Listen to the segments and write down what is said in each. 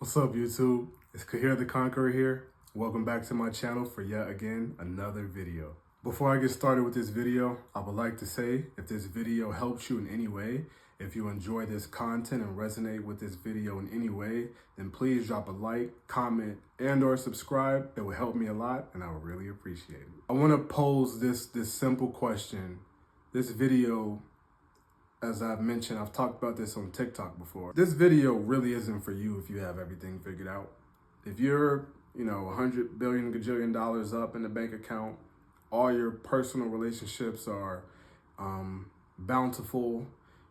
What's up, YouTube? It's Kahir the Conqueror here. Welcome back to my channel for yet again another video. Before I get started with this video, I would like to say if this video helps you in any way, if you enjoy this content and resonate with this video in any way, then please drop a like, comment, and/or subscribe. It will help me a lot and I would really appreciate it. I want to pose this simple question. This video, as I've mentioned, I've talked about this on TikTok before. This video really isn't for you if you have everything figured out. If you're, 100 billion gajillion dollars up in the bank account, all your personal relationships are bountiful,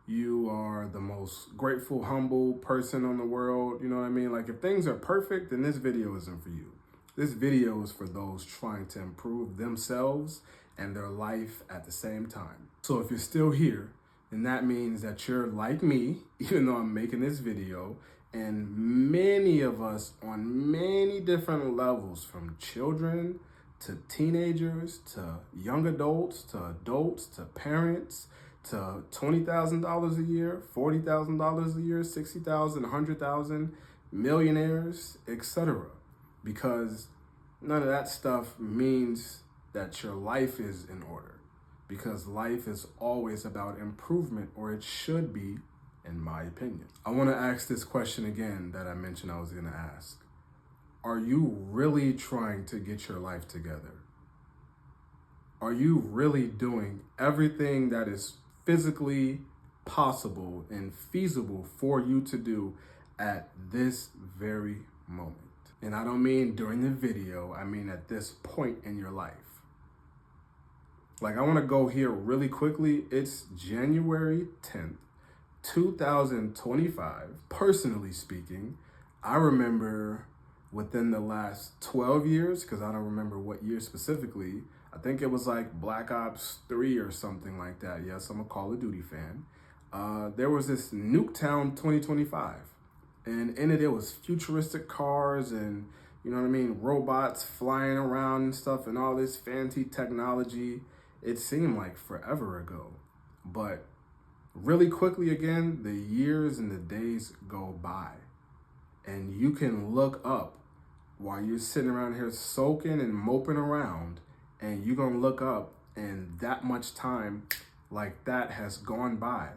you are the most grateful, humble person on the world, you know what I mean? Like if things are perfect, then this video isn't for you. This video is for those trying to improve themselves and their life at the same time. So if you're still here, then that means that you're like me, even though I'm making this video, and many of us on many different levels, from children to teenagers to young adults to parents to $20,000 a year, $40,000 a year, $60,000, $100,000, millionaires, etc. Because none of that stuff means that your life is in order. Because life is always about improvement, or it should be, in my opinion. I want to ask this question again that I mentioned I was going to ask. Are you really trying to get your life together? Are you really doing everything that is physically possible and feasible for you to do at this very moment? And I don't mean during the video, I mean at this point in your life. Like I want to go here really quickly. It's January 10th, 2025. Personally speaking, I remember within the last 12 years, because I don't remember what year specifically, I think it was like Black Ops 3 or something like that. Yes, I'm a Call of Duty fan. There was this Nuketown 2025. And in it was futuristic cars and, robots flying around and stuff and all this fancy technology. It seemed like forever ago, but really quickly again, the years and the days go by, and you can look up while you're sitting around here soaking and moping around, and you're gonna look up and that much time like that has gone by.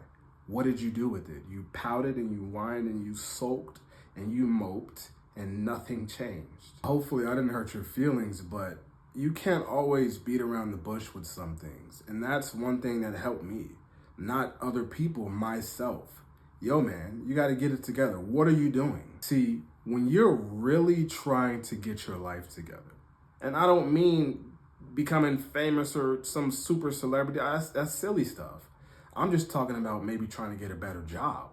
What did you do with it? You pouted and you whined and you sulked and you moped and nothing changed. Hopefully I didn't hurt your feelings, but you can't always beat around the bush with some things. And that's one thing that helped me, not other people, myself. Yo, man, you got to get it together. What are you doing? See, when you're really trying to get your life together, and I don't mean becoming famous or some super celebrity, that's silly stuff. I'm just talking about maybe trying to get a better job.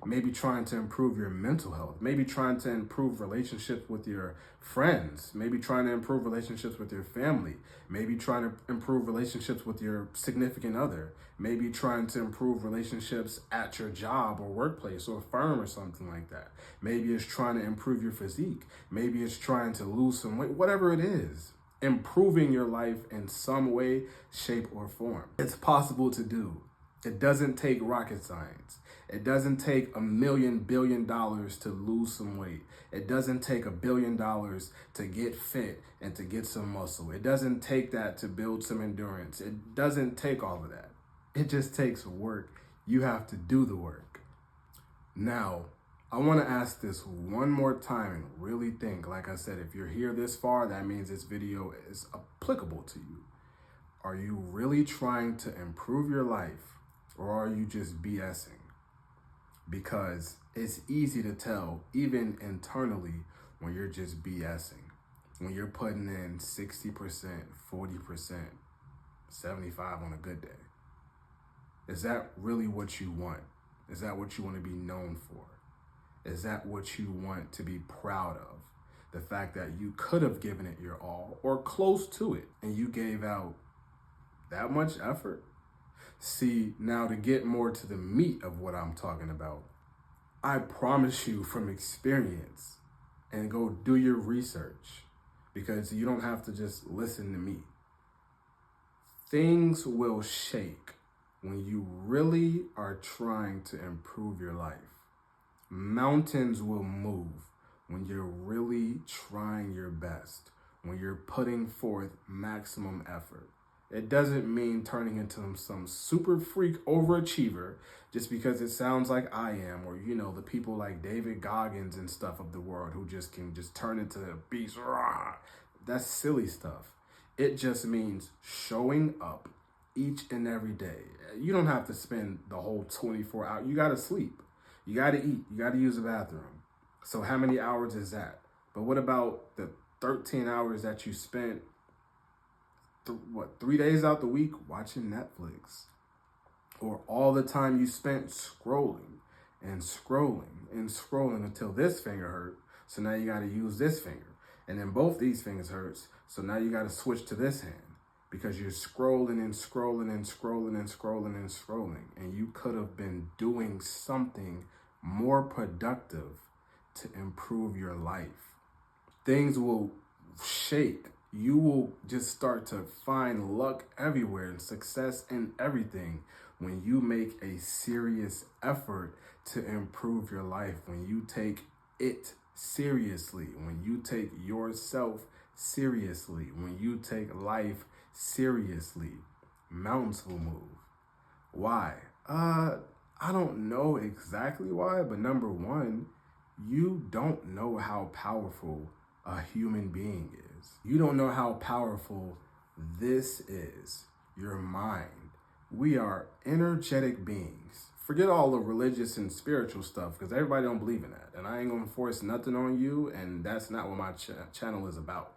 Maybe trying to improve your mental health, maybe trying to improve relationships with your friends, maybe trying to improve relationships with your family, maybe trying to improve relationships with your significant other, maybe trying to improve relationships at your job or workplace or firm or something like that. Maybe it's trying to improve your physique. Maybe it's trying to lose some weight, whatever it is. Improving your life in some way, shape, or form. It's possible to do. It doesn't take rocket science. It doesn't take $1 billion to lose some weight. It doesn't take $1 billion to get fit and to get some muscle. It doesn't take that to build some endurance. It doesn't take all of that. It just takes work. You have to do the work. Now, I want to ask this one more time and really think. Like I said, if you're here this far, that means this video is applicable to you. Are you really trying to improve your life, or are you just BSing? Because it's easy to tell, even internally, when you're just BSing. When you're putting in 60%, 40%, 75% on a good day. Is that really what you want? Is that what you want to be known for? Is that what you want to be proud of? The fact that you could have given it your all, or close to it, and you gave out that much effort? See, now to get more to the meat of what I'm talking about, I promise you from experience, and go do your research, because you don't have to just listen to me. Things will shake when you really are trying to improve your life. Mountains will move when you're really trying your best, when you're putting forth maximum effort. It doesn't mean turning into some super freak overachiever just because it sounds like I am, or the people like David Goggins and stuff of the world who just can just turn into a beast. Rah! That's silly stuff. It just means showing up each and every day. You don't have to spend the whole 24 hours. You got to sleep. You got to eat. You got to use the bathroom. So how many hours is that? But what about the 13 hours that you spent 3 days out the week watching Netflix, or all the time you spent scrolling and scrolling and scrolling until this finger hurt, so now you got to use this finger, and then both these fingers hurts, so now you got to switch to this hand because you're scrolling and scrolling and scrolling and scrolling and scrolling, and you could have been doing something more productive to improve your life. Things will shake. You will just start to find luck everywhere and success in everything when you make a serious effort to improve your life, when you take it seriously, when you take yourself seriously, when you take life seriously. Mountains will move. Why? I don't know exactly why, but number one, you don't know how powerful a human being is. You don't know how powerful this is, your mind. We are energetic beings. Forget all the religious and spiritual stuff because everybody don't believe in that. And I ain't going to force nothing on you, and that's not what my channel is about.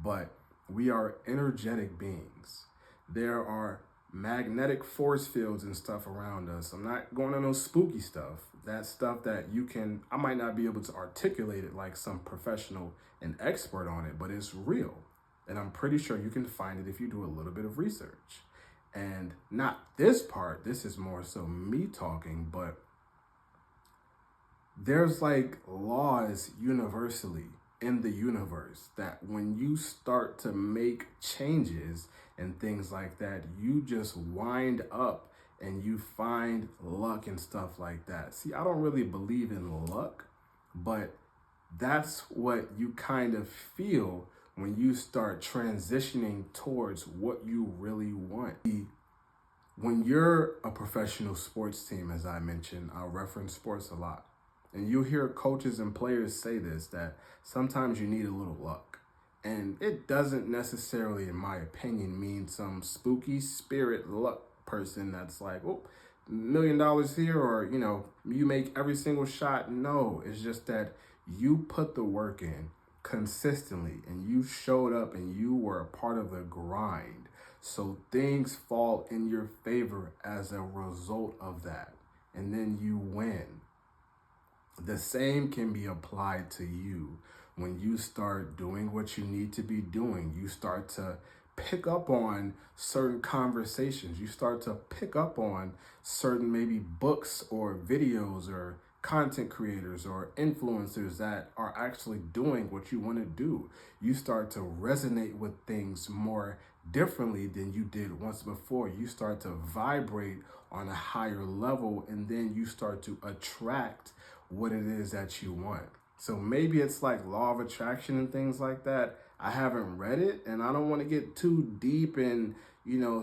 But we are energetic beings. There are magnetic force fields and stuff around us. I'm not going on no spooky stuff. That stuff that I might not be able to articulate it like some professional and expert on it, but it's real. And I'm pretty sure you can find it if you do a little bit of research. And not this part, this is more so me talking, but there's like laws universally in the universe that when you start to make changes and things like that, you just wind up and you find luck and stuff like that. See, I don't really believe in luck, but that's what you kind of feel when you start transitioning towards what you really want. When you're a professional sports team, as I mentioned, I'll reference sports a lot. And you hear coaches and players say this, that sometimes you need a little luck. And it doesn't necessarily, in my opinion, mean some spooky spirit luck person that's like, oh, $1 million here, or, you make every single shot. No, it's just that you put the work in consistently and you showed up and you were a part of the grind. So things fall in your favor as a result of that. And then you win. The same can be applied to you when you start doing what you need to be doing. You start to pick up on certain conversations. You start to pick up on certain maybe books or videos or content creators or influencers that are actually doing what you want to do. You start to resonate with things more differently than you did once before. You start to vibrate on a higher level, and then you start to attract what it is that you want. So maybe it's like law of attraction and things like that. I haven't read it, and I don't want to get too deep and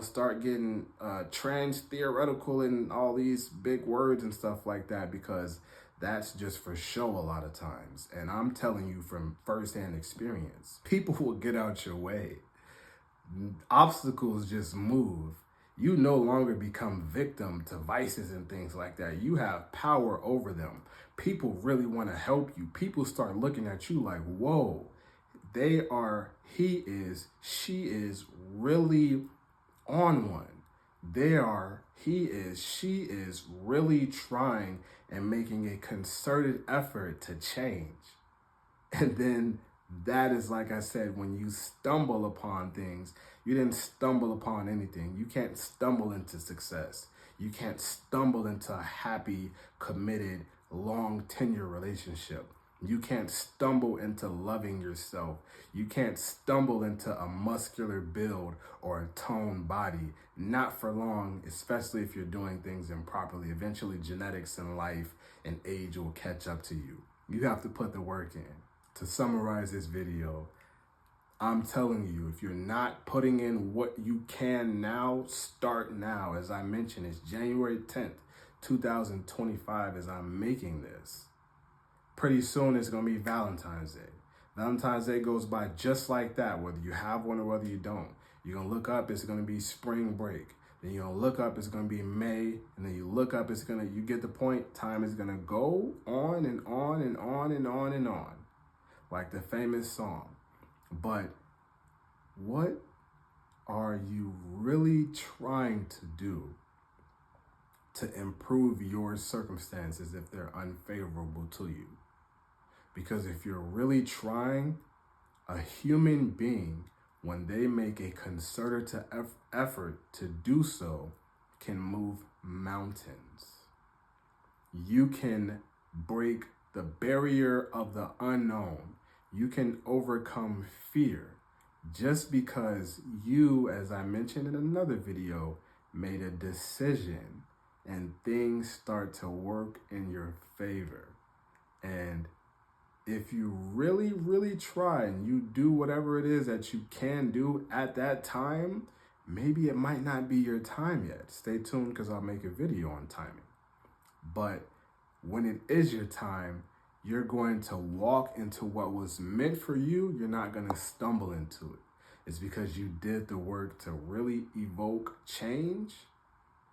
start getting trans theoretical and all these big words and stuff like that, because that's just for show a lot of times. And I'm telling you from firsthand experience, people will get out your way. Obstacles just move. You no longer become victim to vices and things like that. You have power over them. People really want to help you. People start looking at you like, whoa, she is really on one. She is really trying and making a concerted effort to change. And then that is, like I said, when you stumble upon things, you didn't stumble upon anything. You can't stumble into success. You can't stumble into a happy, committed, long tenure relationship. You can't stumble into loving yourself. You can't stumble into a muscular build or a toned body. Not for long, especially if you're doing things improperly. Eventually, genetics and life and age will catch up to you. You have to put the work in. to summarize this video, I'm telling you, if you're not putting in what you can now, start now. As I mentioned, it's January 10th, 2025 as I'm making this. Pretty soon it's going to be Valentine's Day. Valentine's Day goes by just like that, whether you have one or whether you don't. You're going to look up, it's going to be spring break. Then you're going to look up, it's going to be May. And then you look up, you get the point. Time is going to go on and on and on and on and on. Like the famous song. But what are you really trying to do to improve your circumstances if they're unfavorable to you? Because if you're really trying, a human being, when they make a concerted effort to do so, can move mountains. You can break the barrier of the unknown. You can overcome fear just because you, as I mentioned in another video, made a decision and things start to work in your favor. And if you really, really try and you do whatever it is that you can do at that time, maybe it might not be your time yet. Stay tuned because I'll make a video on timing. But when it is your time, you're going to walk into what was meant for you. You're not going to stumble into it. It's because you did the work to really evoke change.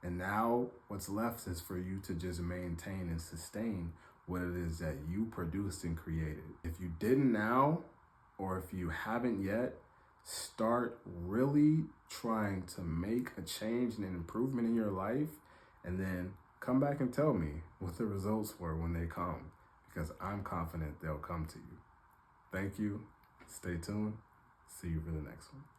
And now what's left is for you to just maintain and sustain what it is that you produced and created. If you didn't now, or if you haven't yet, start really trying to make a change and an improvement in your life, and then come back and tell me what the results were when they come, because I'm confident they'll come to you. Thank you. Stay tuned. See you for the next one.